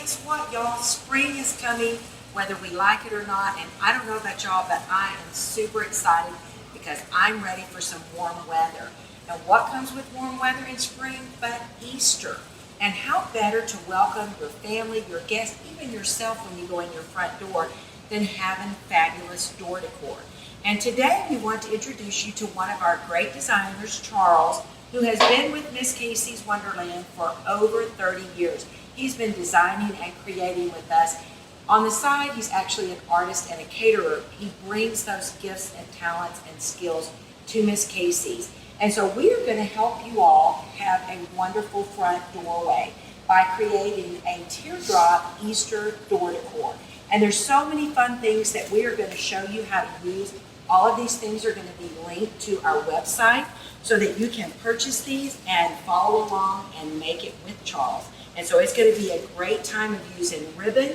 guess what, y'all? Spring is coming, whether we like it or not. And I don't know about y'all, but I am super excited because I'm ready for some warm weather. And what comes with warm weather in spring but Easter? And how better to welcome your family, your guests, even yourself when you go in your front door than having fabulous door decor. And today we want to introduce you to one of our great designers, Charles, who has been with Miss Cayce's Wonderland for over 30 years. He's been designing and creating with us. On the side, he's actually an artist and a caterer. He brings those gifts and talents and skills to Miss Cayce's. And so we are going to help you all have a wonderful front doorway by creating a teardrop Easter door decor. And there's so many fun things that we are going to show you how to use. All of these things are going to be linked to our website so that you can purchase these and follow along and make it with Charles. And so it's going to be a great time of using ribbon,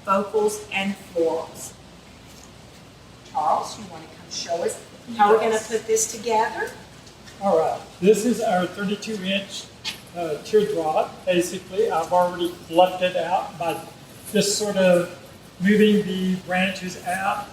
focals, and florals. Charles, you want to come show us how we're going to put this together? All right, this is our 32-inch teardrop. Basically, I've already fluffed it out by just sort of moving the branches out,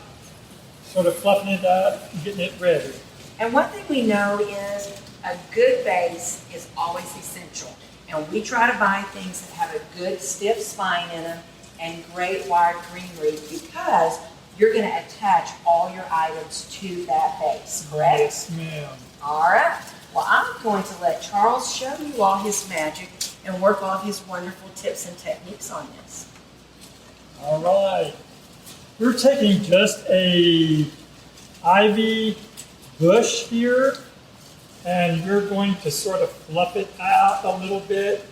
sort of fluffing it up, and getting it ready. And one thing we know is a good base is always essential. And we try to buy things that have a good stiff spine in them and great wired greenery because you're going to attach all your items to that base, correct? Yes, ma'am. All right. Well, I'm going to let Charles show you all his magic and work all his wonderful tips and techniques on this. All right. We're taking just a ivy bush here, and we're going to sort of fluff it out a little bit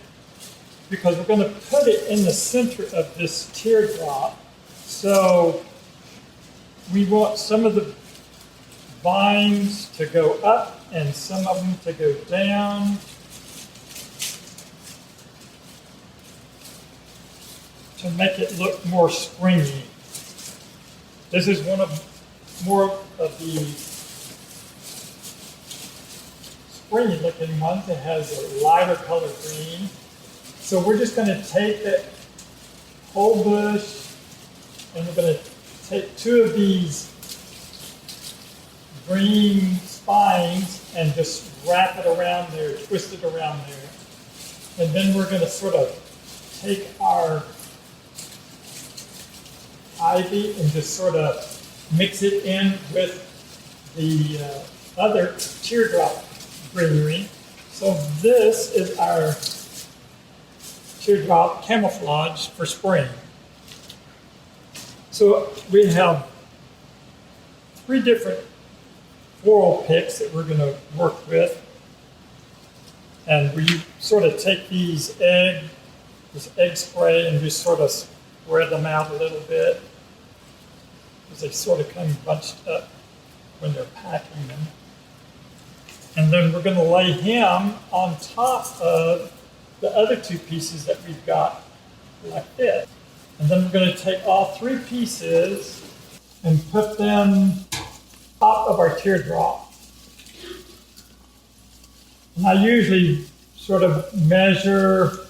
because we're going to put it in the center of this teardrop. So we want some of the vines to go up and some of them to go down. To make it look more springy. This is more of the springy looking ones. It has a lighter color green. So we're just going to take that whole bush and we're going to take two of these green spines and just wrap it around there, twist it around there. And then we're going to sort of take our ivy and just sort of mix it in with the other teardrop greenery. So this is our teardrop camouflage for spring. So we have 3 different floral picks that we're going to work with. And we sort of take this egg spray and just sort of spread them out a little bit because they sort of come bunched up when they're packing them. And then we're going to lay him on top of the other 2 pieces that we've got like this. And then we're going to take all 3 pieces and put them top of our teardrop. And I usually sort of measure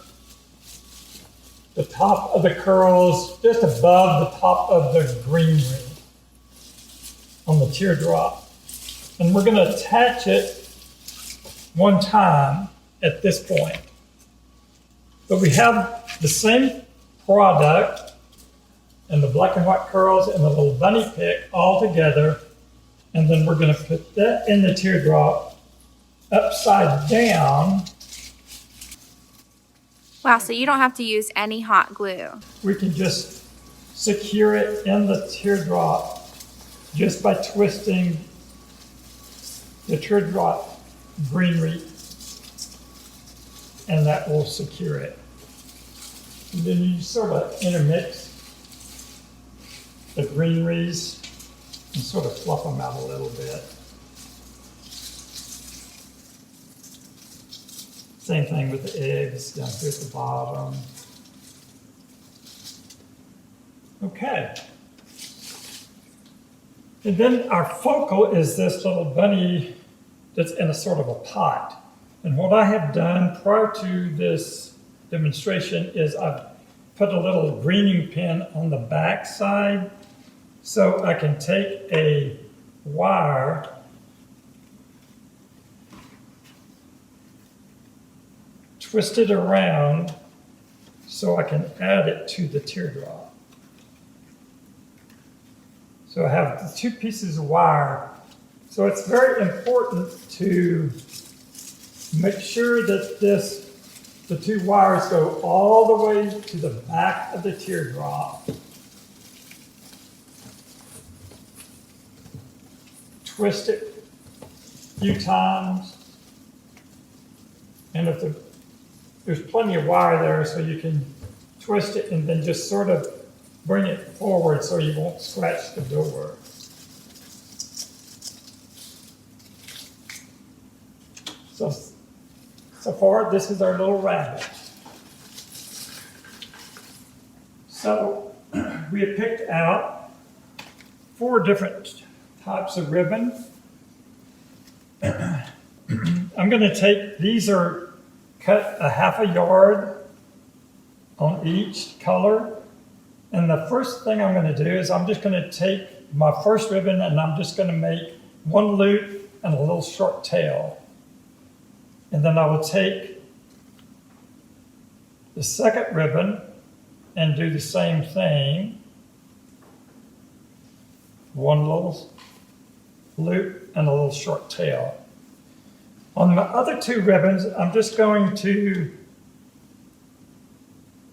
the top of the curls just above the top of the greenery on the teardrop. And we're going to attach it one time at this point. But we have the same product and the black and white curls and the little bunny pick all together. And then we're going to put that in the teardrop upside down. Wow, so you don't have to use any hot glue. We can just secure it in the teardrop just by twisting the teardrop greenery, and that will secure it. And then you sort of intermix the greeneries and sort of fluff them out a little bit. Same thing with the eggs down here at the bottom. Okay. And then our focal is this little bunny that's in a sort of a pot. And what I have done prior to this demonstration is I've put a little greening pin on the back side so I can take a wire twist it around so I can add it to the teardrop. So I have the two pieces of wire. So it's very important to make sure that the two wires go all the way to the back of the teardrop. Twist it a few times. And if there's plenty of wire there, so you can twist it and then just sort of bring it forward so you won't scratch the door. So far, this is our little rabbit. So we have picked out 4 different types of ribbon. I'm going to take, these are cut a ½ yard on each color. And the first thing I'm going to do is I'm just going to take my first ribbon and I'm just going to make one loop and a little short tail. And then I will take the second ribbon and do the same thing. One little loop and a little short tail. On my other 2 ribbons, I'm just going to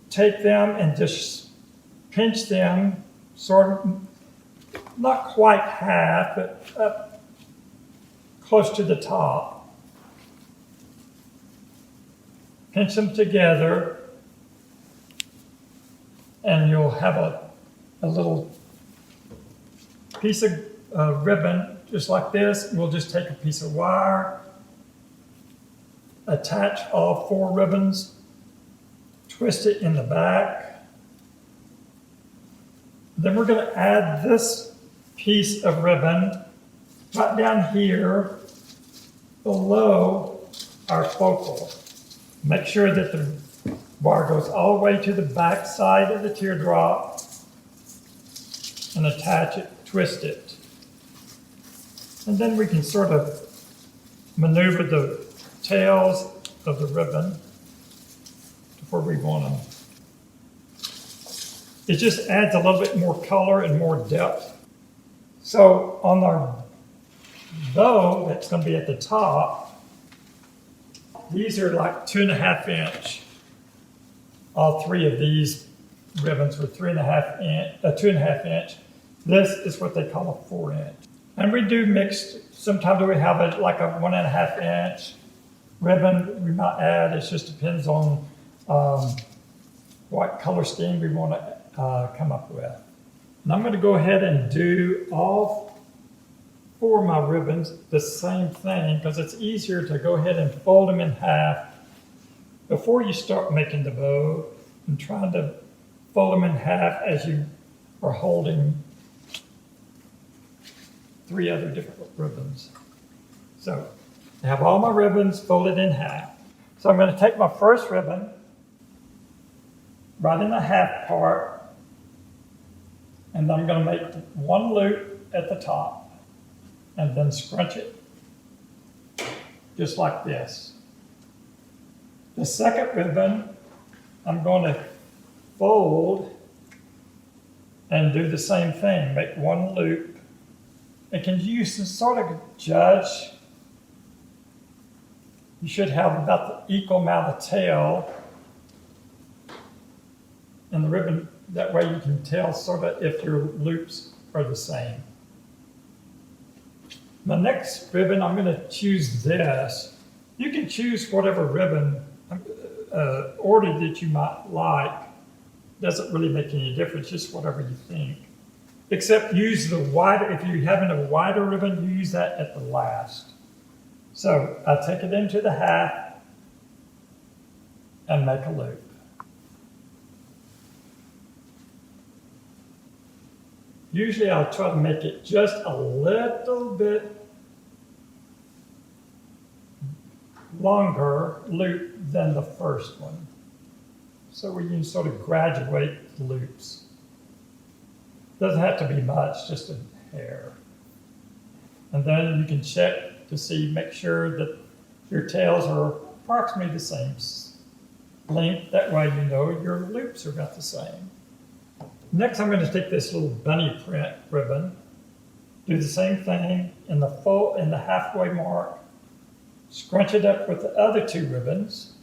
take them and just pinch them, sort of, not quite half, but up close to the top. Pinch them together, and you'll have a little piece of ribbon just like this. We'll just take a piece of wire, attach all 4 ribbons, twist it in the back. Then we're going to add this piece of ribbon right down here below our focal. Make sure that the wire goes all the way to the back side of the teardrop and attach it, twist it. And then we can sort of maneuver the tails of the ribbon to where we want them. It just adds a little bit more color and more depth. So on our bow that's going to be at the top, these are like 2.5 inch. All 3 of these ribbons were 2.5 inch. This is what they call a 4 inch. And we do mixed. Sometimes we have it like a 1.5 inch ribbon we might add. It just depends on what color scheme we want to come up with. And I'm going to go ahead and do all 4 of my ribbons the same thing because it's easier to go ahead and fold them in half before you start making the bow and trying to fold them in half as you are holding 3 other different ribbons. So I have all my ribbons folded in half. So I'm going to take my first ribbon, right in the half part, and I'm going to make 1 loop at the top and then scrunch it just like this. The second ribbon, I'm going to fold and do the same thing, make 1 loop. It can use to sort of judge. You should have about the equal amount of tail in the ribbon. That way you can tell sort of if your loops are the same. My next ribbon, I'm going to choose this. You can choose whatever ribbon order that you might like. Doesn't really make any difference, just whatever you think. Except use the wider, if you're having a wider ribbon, you use that at the last. So I take it into the half and make a loop. Usually I'll try to make it just a little bit longer loop than the first one. so we can sort of graduate the loops. Doesn't have to be much, just a hair. And then you can check to see, make sure that your tails are approximately the same length. That way you know your loops are about the same. Next, I'm going to take this little bunny print ribbon, do the same thing in the halfway mark, scrunch it up with the other two ribbons,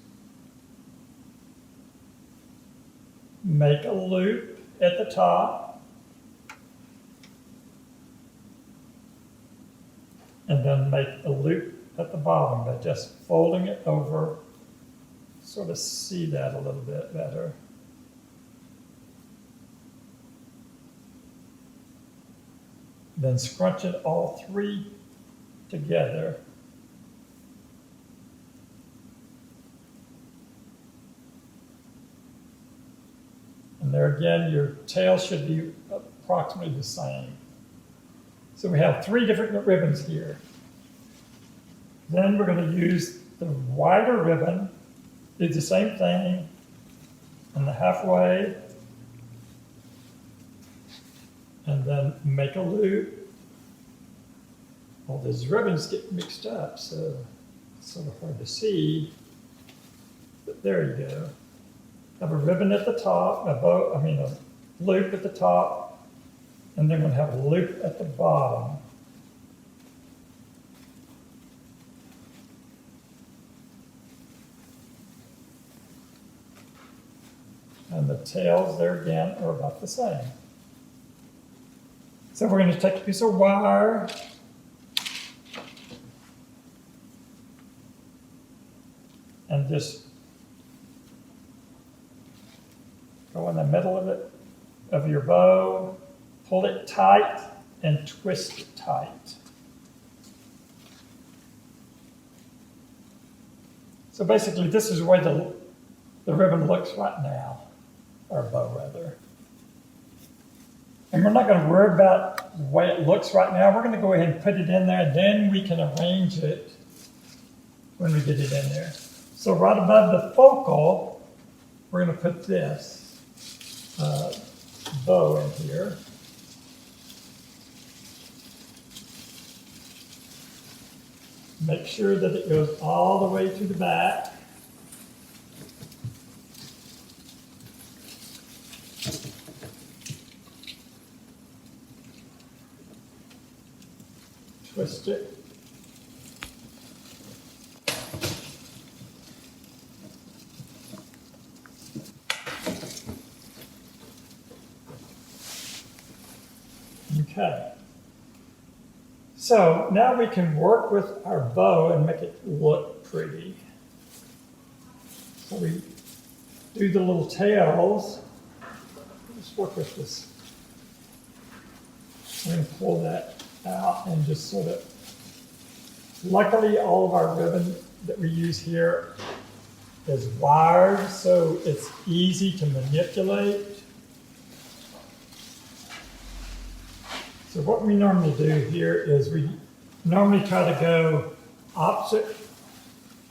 make a loop at the top, and then make a loop at the bottom by just folding it over, sort of see that a little bit better. Then scrunch it all three together. And there again, your tail should be approximately the same. So we have three different ribbons here. Then we're going to use the wider ribbon, do the same thing in the halfway, and then make a loop. All these ribbons get mixed up, so it's sort of hard to see, but there you go. Have a ribbon at the top, a loop at the top, and then we'll have a loop at the bottom. And the tails there again are about the same. So we're going to take a piece of wire, and just go in the middle of it, of your bow, pull it tight, and twist it tight. So basically, this is the way the ribbon looks right now, or bow rather. And we're not going to worry about the way it looks right now. We're going to go ahead and put it in there, and then we can arrange it when we get it in there. So right above the focal, we're going to put this bow in here. Make sure that it goes all the way to the back. Twist it. Okay. So now we can work with our bow and make it look pretty. So we do the little tails. Let's work with this. We're going to pull that out and just sort of, luckily all of our ribbon that we use here is wired, so it's easy to manipulate. So what we normally do here is we normally try to go opposite.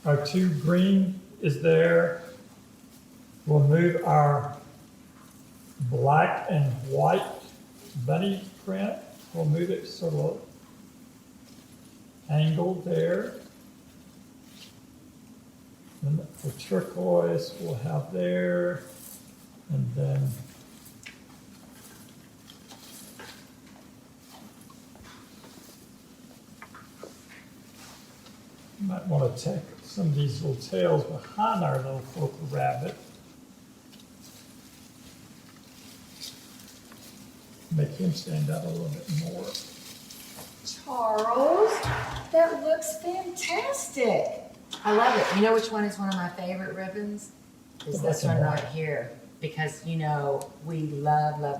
Our two green is there. We'll move our black and white bunny print. We'll move it sort of angled there. And the turquoise we'll have there. And then you might want to take some of these little tails behind our little Polka rabbit. Make him stand out a little bit more. Charles, that looks fantastic. I love it. You know which one is one of my favorite ribbons? Is The this black one and right white. here. Because, you know, we love black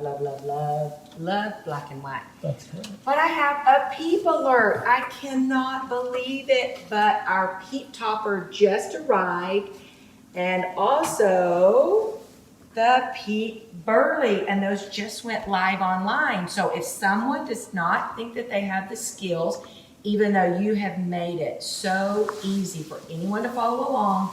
and white. That's right. But I have a peep alert. I cannot believe it, but our peep topper just arrived. And also the peep burley, and those just went live online. So if someone does not think that they have the skills, even though you have made it so easy for anyone to follow along,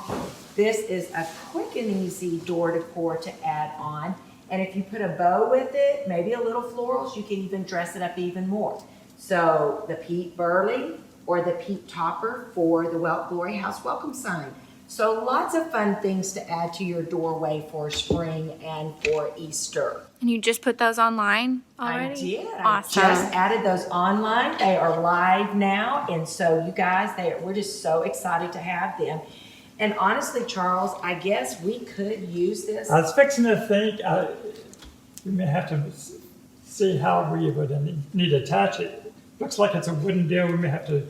this is a quick and easy door decor to add on. And if you put a bow with it, maybe a little florals, you can even dress it up even more. So the Pete Burley or the Pete Topper for the Glory House welcome sign. So lots of fun things to add to your doorway for spring and for Easter. And you just put those online already? I did. Awesome. I just added those online. They are live now. And so you guys, we're just so excited to have them. And honestly, Charles, I guess we could use this. I was fixing to think, we may have to see how we would need to attach it. Looks like it's a wooden deal. We may have to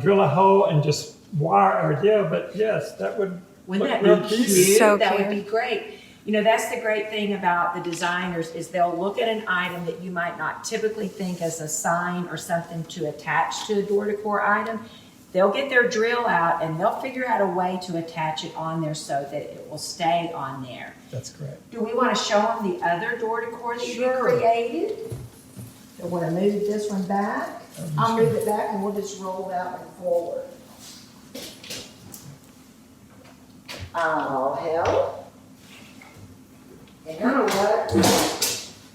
drill a hole and just wire our deal. But yes, that would Wouldn't that look be really cute? So That cute. would be great. You know, that's the great thing about the designers is they'll look at an item that you might not typically think as a sign or something to attach to a door decor item. They'll get their drill out and they'll figure out a way to attach it on there so that it will stay on there. That's correct. Do we want to show them the other door decor that you Sure. created? I want to move this one back. I'll move it back and we'll just roll that one forward. Oh, hell. And you know what?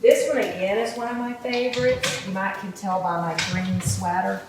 This one again is one of my favorites. You might can tell by my green sweater.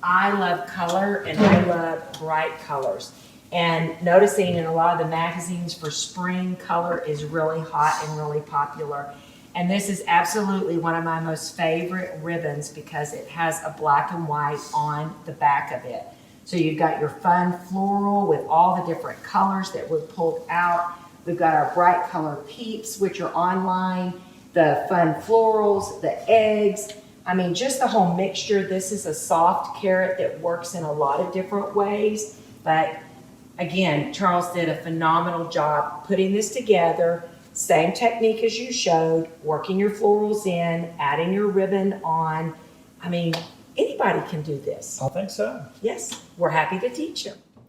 I love color and I love bright colors. And noticing in a lot of the magazines for spring, color is really hot and really popular. And this is absolutely one of my most favorite ribbons because it has a black and white on the back of it. So you've got your fun floral with all the different colors that were pulled out. We've got our bright color peeps, which are online, the fun florals, the eggs. I mean, just the whole mixture. This is a soft carrot that works in a lot of different ways. But again, Charles did a phenomenal job putting this together. Same technique as you showed, working your florals in, adding your ribbon on. I mean, anybody can do this. I think so. Yes, we're happy to teach them.